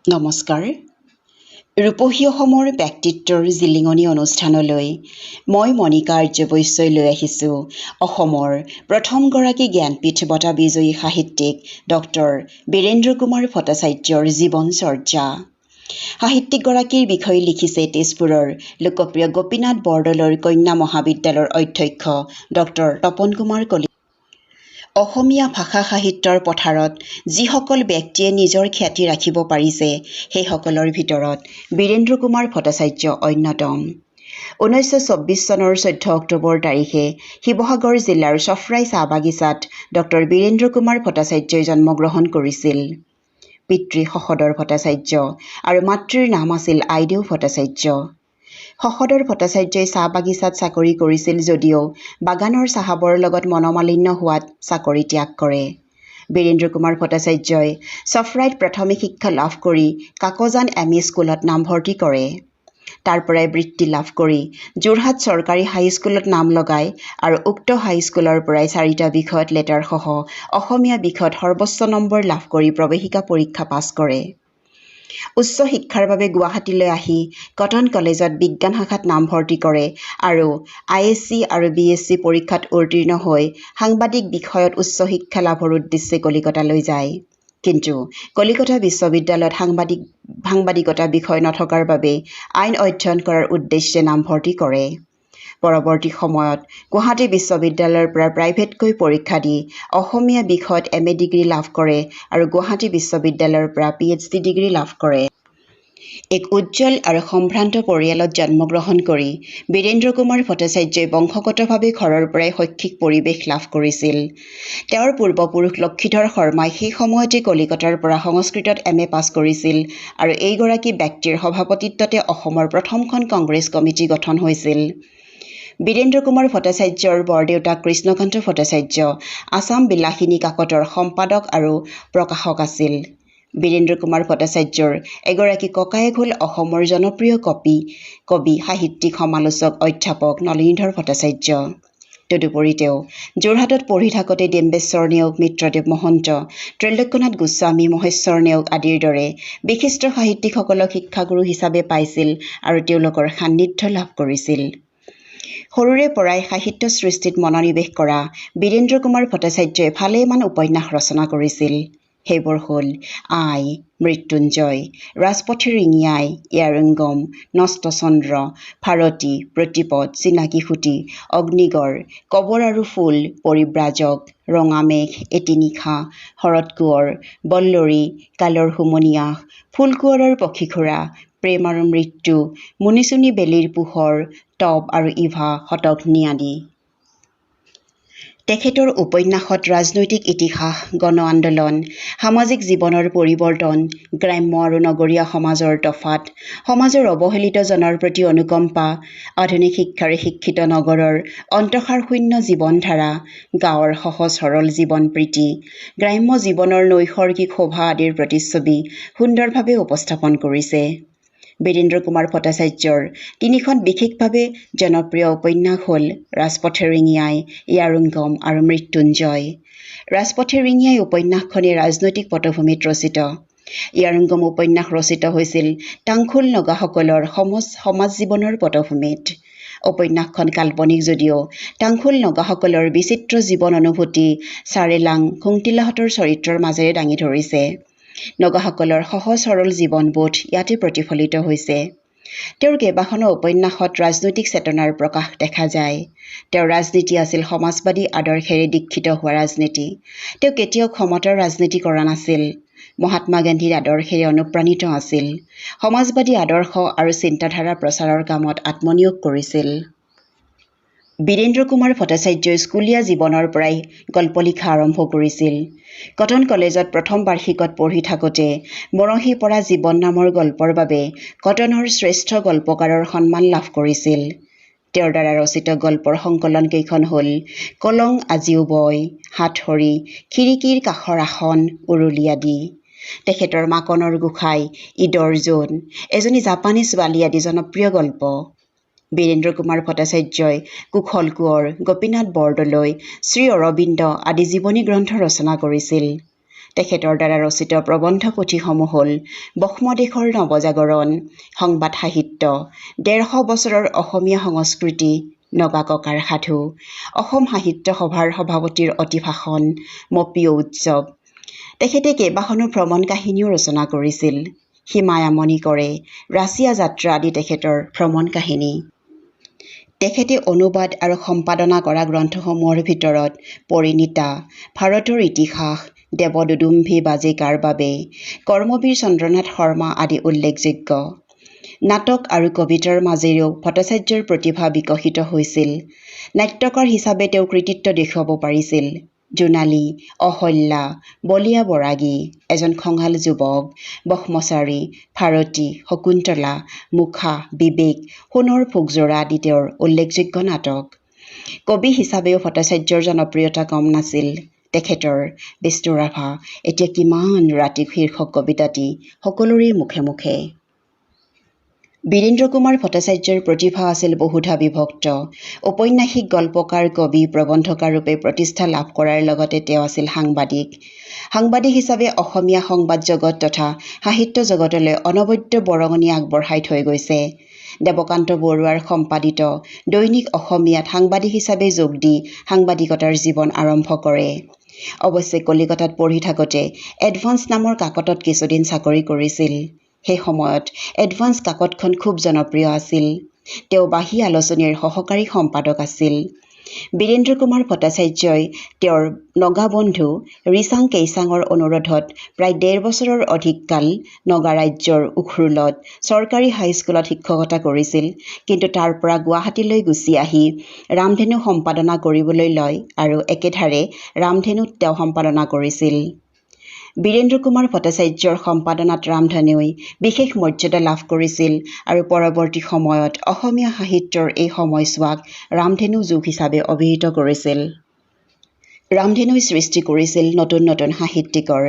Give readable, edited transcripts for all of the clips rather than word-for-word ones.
নমস্কাৰ। ৰূপহী অসমৰ ব্যক্তিত্বৰ জিলিঙনি অনুষ্ঠানলৈ মই মণিকা আৰ্যবৈশ্যই লৈ আহিছোঁ অসমৰ প্ৰথমগৰাকী জ্ঞানপীঠ বঁটা বিজয়ী সাহিত্যিক ডক্টৰ বীৰেন্দ্ৰ কুমাৰ ভট্টাচাৰ্যৰ জীৱনচৰ্যা। সাহিত্যিকগৰাকীৰ বিষয়ে লিখিছে তেজপুৰৰ লোকপ্ৰিয় গোপীনাথ বৰদলৈৰ কন্যা মহাবিদ্যালয়ৰ অধ্যক্ষ ডক্টৰ তপন কুমাৰ কলিতা। অসমীয়া ভাষা সাহিত্যৰ পথাৰত যিসকল ব্যক্তিয়ে নিজৰ খ্যাতি ৰাখিব পাৰিছে সেইসকলৰ ভিতৰত বীৰেন্দ্ৰ কুমাৰ ভট্টাচাৰ্য অন্যতম। 1924 চনৰ 14 অক্টোবৰ তাৰিখে শিৱসাগৰ জিলাৰ চফৰাই চাহ বাগিচাত ডক্টৰ বীৰেন্দ্ৰ কুমাৰ ভট্টাচাৰ্যই জন্মগ্ৰহণ কৰিছিল। পিতৃ শশধৰ ভট্টাচাৰ্য আৰু মাতৃৰ নাম আছিল আইদেউ ভট্টাচাৰ্য। শশধৰ ভট্টাচাৰ্যই চাহ বাগিচাত চাকৰি কৰিছিল যদিও বাগানৰ চাহাবৰ লগত মনোমালিন্য হোৱাত চাকৰি ত্যাগ কৰে। বীৰেন্দ্ৰ কুমাৰ ভট্টাচাৰ্যই চফৰাইত প্ৰাথমিক শিক্ষা লাভ কৰি কাকজান এম.ই. স্কুলত নামভৰ্তি কৰে। তাৰ পৰাই বৃত্তি লাভ কৰি যোৰহাট চৰকাৰী হাইস্কুলত নাম লগায় আৰু উক্ত হাইস্কুলৰ পৰাই 4টা বিষয়ত লেটাৰসহ অসমীয়া বিষয়ত সৰ্বোচ্চ নম্বৰ লাভ কৰি প্ৰৱেশিকা পৰীক্ষা পাছ কৰে। উচ্চ শিক্ষাৰ বাবে গুৱাহাটীলৈ আহি কটন কলেজত বিজ্ঞান শাখাত নামভৰ্তি কৰে আৰু ISc আৰু BSc পৰীক্ষাত উত্তীৰ্ণ হৈ সাংবাদিক বিষয়ত উচ্চ শিক্ষা লাভৰ উদ্দেশ্যে কলিকতালৈ যায়। কিন্তু কলিকতা বিশ্ববিদ্যালয়ত সাংবাদিকতা বিষয় নথকাৰ বাবে আইন অধ্যয়ন কৰাৰ উদ্দেশ্যে নামভৰ্তি কৰে। পৰৱৰ্তী সময়ত গুৱাহাটী বিশ্ববিদ্যালয়ৰ পৰা প্ৰাইভেটকৈ পৰীক্ষা দি অসমীয়া বিষয়ত MA ডিগ্ৰী লাভ কৰে আৰু গুৱাহাটী বিশ্ববিদ্যালয়ৰ পৰা PhD ডিগ্ৰী লাভ কৰে। এক উজ্জ্বল আৰু সম্ভ্ৰান্ত পৰিয়ালত জন্মগ্ৰহণ কৰি বীৰেন্দ্ৰ কুমাৰ ভট্টাচাৰ্যই বংশগতভাৱে ঘৰৰ পৰাই শৈক্ষিক পৰিৱেশ লাভ কৰিছিল। তেওঁৰ পূৰ্বপুৰুষ লক্ষীধৰ শৰ্মাই সেই সময়তে কলিকতাৰ পৰা সংস্কৃতত MA পাছ কৰিছিল আৰু এইগৰাকী ব্যক্তিৰ সভাপতিত্বতে অসমৰ প্ৰথমখন কংগ্ৰেছ কমিটি গঠন হৈছিল। বীৰেন্দ্ৰ কুমাৰ ভট্টাচাৰ্যৰ বৰদেউতাক কৃষ্ণকান্ত ভট্টাচাৰ্য আছাম বিলাসিনী কাকতৰ সম্পাদক আৰু প্ৰকাশক আছিল। বীৰেন্দ্ৰ কুমাৰ ভট্টাচাৰ্যৰ এগৰাকী ককায়েক হ'ল অসমৰ জনপ্ৰিয় কবি সাহিত্যিক সমালোচক অধ্যাপক নলিনীধৰ ভট্টাচাৰ্য। তদুপৰি তেওঁ যোৰহাটত পঢ়ি থাকোঁতে ডিম্বেশ্বৰ নেওগ, মিত্ৰদেৱ মহন্ত, ত্ৰৈলোক্যনাথ গোস্বামী, মহেশ্বৰ নেওগ আদিৰ দৰে বিশিষ্ট সাহিত্যিকসকলক শিক্ষাগুৰু হিচাপে পাইছিল আৰু তেওঁলোকৰ সান্নিধ্য লাভ কৰিছিল। সৰুৰে পৰাই সাহিত্য সৃষ্টিত মনোনিৱেশ কৰা বীৰেন্দ্ৰ কুমাৰ ভট্টাচাৰ্যই ভালেমান উপন্যাস ৰচনা কৰিছিল। সেইবোৰ হ'ল আই, মৃত্যুঞ্জয়, ৰাজপথে ৰিঙি আই, ইয়াৰুঙ্গম, নষ্টচন্দ্ৰ, ভাৰতী, প্ৰতিপদ, চিনাকি সুঁতি, অগ্নিগড়, কবৰ আৰু ফুল, পৰিব্ৰাজক, ৰঙামেঘ, এটি নিশা, শৰৎ কোঁৱৰ, বল্লৰী, কালৰ হুমনিয়াহ, ফুলকোঁৱৰৰ পক্ষীঘোঁৰা, প্ৰেম আৰু মৃত্যু, মুনিচুনি বেলিৰ পোহৰ, টপ আৰু ইভা, শতঘ্নী আদি। তেখেতৰ উপন্যাসত ৰাজনৈতিক ইতিহাস, গণ আন্দোলন, সামাজিক জীৱনৰ পৰিৱৰ্তন, গ্ৰাম্য আৰু নগৰীয়া সমাজৰ তফাত, সমাজৰ অৱহেলিত জনৰ প্ৰতি অনুকম্পা, আধুনিক শিক্ষাৰে শিক্ষিত নগৰৰ অন্তঃসাৰশূন্য জীৱনধাৰা, গাঁৱৰ সহজ সৰল জীৱন প্ৰীতি, গ্ৰাম্য জীৱনৰ নৈসৰ্গিক শোভা আদিৰ প্ৰতিচ্ছবি সুন্দৰভাৱে উপস্থাপন কৰিছে। বীৰেন্দ্ৰ কুমাৰ ভট্টাচাৰ্যৰ 3খন বিশেষভাৱে জনপ্ৰিয় উপন্যাস হ'ল ৰাজপথে ৰিঙি আই, ইয়াৰুঙ্গম আৰু মৃত্যুঞ্জয়। ৰাজপথে ৰিঙি আই উপন্যাসখনি ৰাজনৈতিক পটভূমিত ৰচিত। ইয়াৰুঙ্গম উপন্যাস ৰচিত হৈছিল টাংখুল নগাসকলৰ সমাজ জীৱনৰ পটভূমিত। উপন্যাসখন কাল্পনিক যদিও টাংখুল নগাসকলৰ বিচিত্ৰ জীৱন অনুভূতি চাৰেলাং খুংটিলাহঁতৰ চৰিত্ৰৰ মাজেৰে দাঙি ধৰিছে। নগাসকলৰ সহজ সৰল জীৱনবোধ ইয়াতে প্ৰতিফলিত হৈছে। তেওঁৰ কেইবাখনো উপন্যাসত ৰাজনৈতিক চেতনাৰ প্ৰকাশ দেখা যায়। তেওঁৰ ৰাজনীতি আছিল সমাজবাদী আদৰ্শেৰে দীক্ষিত হোৱা ৰাজনীতি। তেওঁ কেতিয়াও ক্ষমতাৰ ৰাজনীতি কৰা নাছিল। মহাত্মা গান্ধীৰ আদৰ্শেৰে অনুপ্ৰাণিত আছিল। সমাজবাদী আদৰ্শ আৰু চিন্তাধাৰা প্ৰচাৰৰ কামত আত্মনিয়োগ কৰিছিল। বীৰেন্দ্ৰ কুমাৰ ভট্টাচাৰ্যই স্কুলীয়া জীৱনৰ পৰাই গল্প লিখা আৰম্ভ কৰিছিল। কটন কলেজত প্ৰথম বাৰ্ষিকত পঢ়ি থাকোঁতে মৰহি পৰা জীৱন নামৰ গল্পৰ বাবে কটনৰ শ্ৰেষ্ঠ গল্পকাৰৰ সন্মান লাভ কৰিছিল। তেওঁৰ দ্বাৰা ৰচিত গল্পৰ সংকলন কেইখন হ'ল কলং আজিও বয়, হাতসৰি, খিৰিকীৰ কাষৰ আসন, উৰুলি আদি। তেখেতৰ মাকনৰ গোসাঁই, ঈদৰ জোন, এজনী জাপানী ছোৱালী আদি জনপ্ৰিয় গল্প। বীৰেন্দ্ৰ কুমাৰ ভট্টাচাৰ্যই কুশল কোঁৱৰ, গোপীনাথ বৰদলৈ, শ্ৰী অৰবিন্দ আদি জীৱনী গ্ৰন্থ ৰচনা কৰিছিল। তেখেতৰ দ্বাৰা ৰচিত প্ৰবন্ধ পুথিসমূহ হ'ল ব্ৰহ্মদেশৰ নৱজাগৰণ, সংবাদ সাহিত্য, ১৫০ বছৰৰ অসমীয়া সংস্কৃতি, নগা ককাৰ সাধু, অসম সাহিত্য সভাৰ সভাপতিৰ অতিভাষণ, মপিয় উৎসৱ। তেখেতে কেইবাখনো ভ্ৰমণ কাহিনীও ৰচনা কৰিছিল। সীমায়ামনি কৰে, ৰাছিয়া যাত্ৰা আদি তেখেতৰ ভ্ৰমণ কাহিনী। তেখেতে অনুবাদ আৰু সম্পাদনা কৰা গ্ৰন্থসমূহৰ ভিতৰত পৰিণীতা, ভাৰতৰ ইতিহাস, দেৱদুদুম্ভি বাজে কাৰ বাবে, কৰ্মবীৰ চন্দ্ৰনাথ শৰ্মা আদি উল্লেখযোগ্য। নাটক আৰু কবিতাৰ মাজেৰেও ভট্টাচাৰ্যৰ প্ৰতিভা বিকশিত হৈছিল। নাট্যকাৰ হিচাপে তেওঁ কৃতিত্ব দেখুৱাব পাৰিছিল। জোনালী, অহল্যা, বলীয়া বৰাগী, এজন খঙাল যুৱক, ব্ৰহ্মচাৰী, ভাৰতী, শকুন্তলা, মুখা, বিবেক, সোণৰ ফুকজোৰা আদি তেওঁৰ উল্লেখযোগ্য নাটক। কবি হিচাপেও ভট্টাচাৰ্যৰ জনপ্ৰিয়তা কম নাছিল। তেখেতৰ বিষ্ণুৰাভা, এতিয়া কিমান ৰাতি শীৰ্ষক কবিতাটি সকলোৰে মুখে মুখে। বীৰেন্দ্ৰ কুমাৰ ভট্টাচাৰ্যৰ প্ৰতিভা আছিল বহুধা বিভক্ত। ঔপন্যাসিক, গল্পকাৰ, কবি, প্ৰবন্ধকাৰ ৰূপে প্ৰতিষ্ঠা লাভ কৰাৰ লগতে তেওঁ আছিল সাংবাদিক। সাংবাদিক হিচাপে অসমীয়া সংবাদ জগত তথা সাহিত্য জগতলৈ অনবদ্য বৰঙণি আগবঢ়াই থৈ গৈছে। দেৱকান্ত বৰুৱাৰ সম্পাদিত দৈনিক অসমীয়াত সাংবাদিক হিচাপে যোগ দি সাংবাদিকতাৰ জীৱন আৰম্ভ কৰে। অৱশ্যে কলিকতাত পঢ়ি থাকোঁতে এডভান্স নামৰ কাকতত কিছুদিন চাকৰি কৰিছিল। সেই সময়ত এডভান্স কাকতখন খুব জনপ্ৰিয় আছিল। তেওঁ বাঁহী আলোচনীৰ সহকাৰী সম্পাদক আছিল। বীৰেন্দ্ৰ কুমাৰ ভট্টাচাৰ্যই তেওঁৰ নগা বন্ধু ৰিচাং কেইচাঙৰ অনুৰোধত প্ৰায় ১.৫ বছৰৰ অধিক কাল নগা ৰাজ্যৰ উখৰুলত চৰকাৰী হাইস্কুলত শিক্ষকতা কৰিছিল। কিন্তু তাৰ পৰা গুৱাহাটীলৈ গুচি আহি ৰামধেনু সম্পাদনা কৰিবলৈ লয় আৰু একেধাৰে ৰামধেনুত তেওঁ সম্পাদনা কৰিছিল। বীৰেন্দ্ৰ কুমাৰ ভট্টাচাৰ্যৰ সম্পাদনাত ৰামধেনুই বিশেষ মৰ্যাদা লাভ কৰিছিল আৰু পৰৱৰ্তী সময়ত অসমীয়া সাহিত্যৰ এই সময়ছোৱাক ৰামধেনু যুগ হিচাপে অভিহিত কৰিছিল। ৰামধেনুই সৃষ্টি কৰিছিল নতুন নতুন সাহিত্যিকৰ।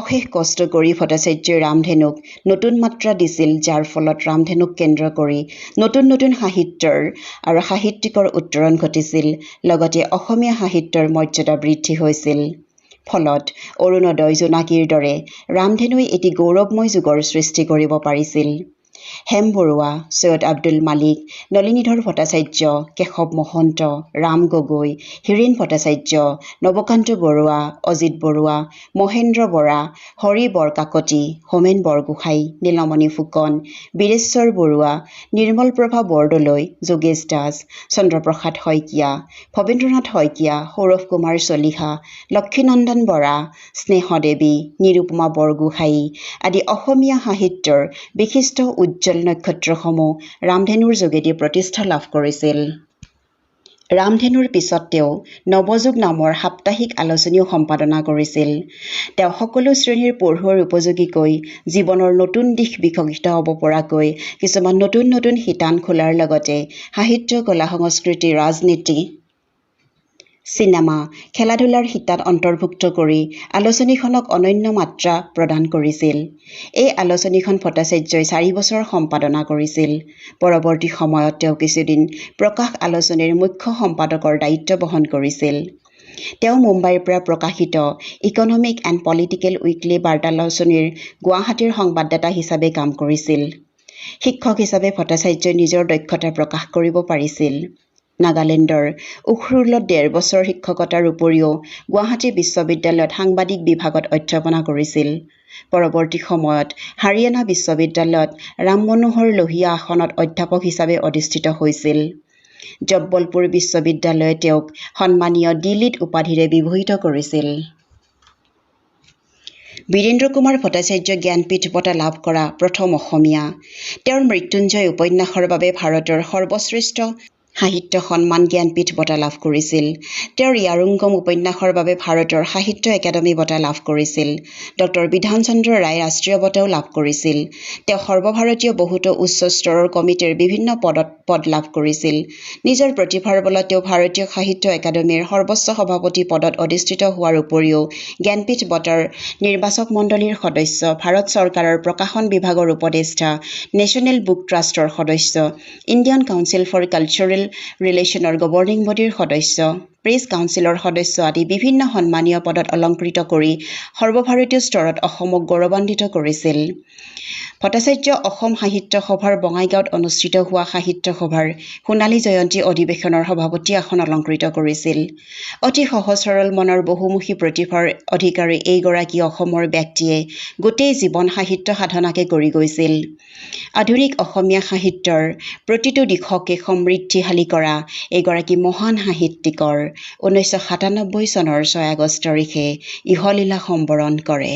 অশেষ কষ্ট কৰি ভট্টাচাৰ্যই ৰামধেনুক নতুন মাত্ৰা দিছিল, যাৰ ফলত ৰামধেনুক কেন্দ্ৰ কৰি নতুন নতুন সাহিত্যৰ আৰু সাহিত্যিকৰ উত্তৰণ ঘটিছিল। লগতে অসমীয়া সাহিত্যৰ মৰ্যাদা বৃদ্ধি হৈছিল। ফলত অৰুণোদয়, জোনাকীৰ দৰে ৰামধেনুই এটি গৌৰৱময় যুগৰ সৃষ্টি কৰিব পাৰিছিল। হেম বৰুৱা, সৈয়দ আব্দুল মালিক, নলিনীধৰ ভট্টাচাৰ্য, কেশৱ মহন্ত, ৰাম গগৈ, হীৰেন ভট্টাচাৰ্য, নৱকান্ত বৰুৱা, অজিত বৰুৱা, মহেন্দ্ৰ বৰা, হৰি বৰকাকতি, হোমেন বৰগোহাঁই, নীলমণি ফুকন, বীৰেশ্বৰ বৰুৱা, নিৰ্মলপ্ৰভা বৰদলৈ, যোগেশ দাস, চন্দ্ৰপ্ৰসাদ শইকীয়া, ভৱেন্দ্ৰনাথ শইকীয়া, সৌৰভ কুমাৰ চলিহা, লক্ষীনন্দন বৰা, স্নেহদেৱী, নিৰুপমা বৰগোহাঁই আদি অসমীয়া সাহিত্যৰ বিশিষ্ট উজ্জ্বল নক্ষত্ৰসমূহ ৰামধেনুৰ যোগেদি প্ৰতিষ্ঠা লাভ কৰিছিল। ৰামধেনুৰ পিছত তেওঁ নৱযুগ নামৰ সাপ্তাহিক আলোচনীও সম্পাদনা কৰিছিল। তেওঁ সকলো শ্ৰেণীৰ পঢ়ুৱৈৰ উপযোগীকৈ জীৱনৰ নতুন দিশ বিকশিত হ'ব পৰাকৈ কিছুমান নতুন নতুন শিতান খোলাৰ লগতে সাহিত্য, কলা সংস্কৃতি, ৰাজনীতি, চিনেমা, খেলা-ধূলাৰ শিতান অন্তৰ্ভুক্ত কৰি আলোচনীখনক অনন্য মাত্ৰা প্ৰদান কৰিছিল। এই আলোচনীখন ভট্টাচাৰ্যই ৪ বছৰ সম্পাদনা কৰিছিল। পৰৱৰ্তী সময়ত তেওঁ কিছুদিন প্ৰকাশ আলোচনীৰ মুখ্য সম্পাদকৰ দায়িত্ব বহন কৰিছিল। তেওঁ মুম্বাইৰ পৰা প্ৰকাশিত ইকনমিক এণ্ড পলিটিকেল উইকলি বাৰ্তালোচনীৰ গুৱাহাটীৰ সংবাদদাতা হিচাপে কাম কৰিছিল। শিক্ষক হিচাপে ভট্টাচাৰ্যই নিজৰ দক্ষতা প্ৰকাশ কৰিব পাৰিছিল। নাগালেণ্ডৰ উখৰুলত ১.৫ বছৰ শিক্ষকতাৰ উপৰিও গুৱাহাটী বিশ্ববিদ্যালয়ত সাংবাদিক বিভাগত অধ্যাপনা কৰিছিল। পৰৱৰ্তী সময়ত হাৰিয়ানা বিশ্ববিদ্যালয়ত ৰাম মনোহৰ লোহিয়া আসনত অধ্যাপক হিচাপে অধিষ্ঠিত হৈছিল। জব্বলপুৰ বিশ্ববিদ্যালয়ে তেওঁক সন্মানীয় ডি.লিট উপাধিৰে বিভূষিত কৰিছিল। বীৰেন্দ্ৰ কুমাৰ ভট্টাচাৰ্য জ্ঞানপীঠ বঁটা লাভ কৰা প্ৰথম অসমীয়া। তেওঁৰ মৃত্যুঞ্জয় উপন্যাসৰ বাবে ভাৰতৰ সৰ্বশ্ৰেষ্ঠ সাহিত্য সন্মান জ্ঞানপীঠ বঁটা লাভ কৰিছিল। তেওঁৰ ইয়াৰুঙ্গম উপন্যাসৰ বাবে ভাৰতৰ সাহিত্য একাডেমী বঁটা লাভ কৰিছিল। ডক্টৰ বিধান চন্দ্ৰ ৰায় ৰাষ্ট্ৰীয় বঁটাও লাভ কৰিছিল। তেওঁ সৰ্বভাৰতীয় বহুতো উচ্চ স্তৰৰ কমিটিৰ বিভিন্ন পদ লাভ কৰিছিল। নিজৰ প্ৰতিভাৰ বলত তেওঁ ভাৰতীয় সাহিত্য একাডেমীৰ সৰ্বোচ্চ সভাপতি পদত অধিষ্ঠিত হোৱাৰ উপৰিও জ্ঞানপীঠ বঁটাৰ নিৰ্বাচক মণ্ডলীৰ সদস্য, ভাৰত চৰকাৰৰ প্ৰকাশন বিভাগৰ উপদেষ্টা, নেশ্যনেল বুক ট্ৰাষ্টৰ সদস্য, ইণ্ডিয়ান কাউন্সিল ফৰ কালচাৰেল ৰিলেশ্যনৰ গভৰ্ণিং বডিৰ সদস্য, প্ৰেছ কাউন্সিলৰ সদস্য আদি বিভিন্ন সন্মানীয় পদত অলংকৃত কৰি সৰ্বভাৰতীয় স্তৰত অসমক গৌৰৱান্বিত কৰিছিল। ভট্টাচাৰ্য অসম সাহিত্য সভাৰ বঙাইগাঁৱত অনুষ্ঠিত হোৱা সাহিত্য সভাৰ সোণালী জয়ন্তী অধিৱেশনৰ সভাপতি আসন অলংকৃত কৰিছিল। অতি সহজ সৰল মনৰ বহুমুখী প্ৰতিভাৰ অধিকাৰী এইগৰাকী অসমৰ ব্যক্তিয়ে গোটেই জীৱন সাহিত্য সাধনাকে কৰি গৈছিল। আধুনিক অসমীয়া সাহিত্যৰ প্ৰতিটো দিশকে সমৃদ্ধিশালী কৰা এইগৰাকী মহান সাহিত্যিকৰ 1997 চনৰ 6 আগষ্ট তাৰিখে ইহলীলা সম্বৰণ কৰে।